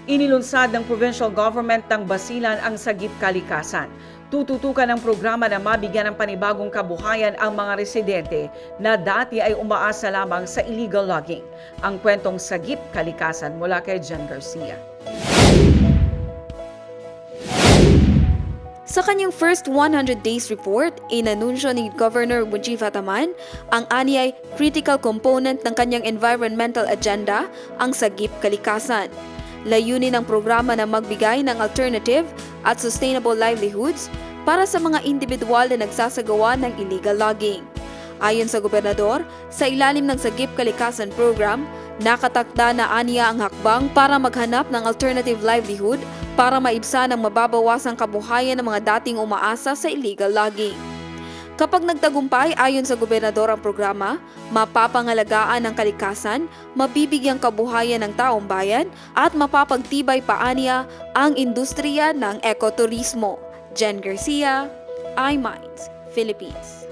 Inilunsad ng provincial government ng Basilan ang Sagip Kalikasan. Tututukan ng programa na mabigyan ng panibagong kabuhayan ang mga residente na dati ay umaasa lamang sa illegal logging. Ang kwentong Sagip Kalikasan mula kay Jen Garcia. Sa kanyang first 100 days report, inanunsyo ni Governor Mujib Ataman ang ani ay critical component ng kanyang environmental agenda, ang Sagip Kalikasan. Layunin ng programa na magbigay ng alternative at sustainable livelihoods para sa mga individual na nagsasagawa ng illegal logging. Ayon sa gobernador, sa ilalim ng Sagip Kalikasan program, nakatakda na aniya ang hakbang para maghanap ng alternative livelihood para maibsan ang mababawasang kabuhayan ng mga dating umaasa sa illegal logging. Kapag nagtagumpay ayon sa gobernador ang programa, mapapangalagaan ng kalikasan, mabibigyang kabuhayan ng taong bayan at mapapagtibay pa aniya ang industriya ng ekoturismo. Jen Garcia, iMinds, Philippines.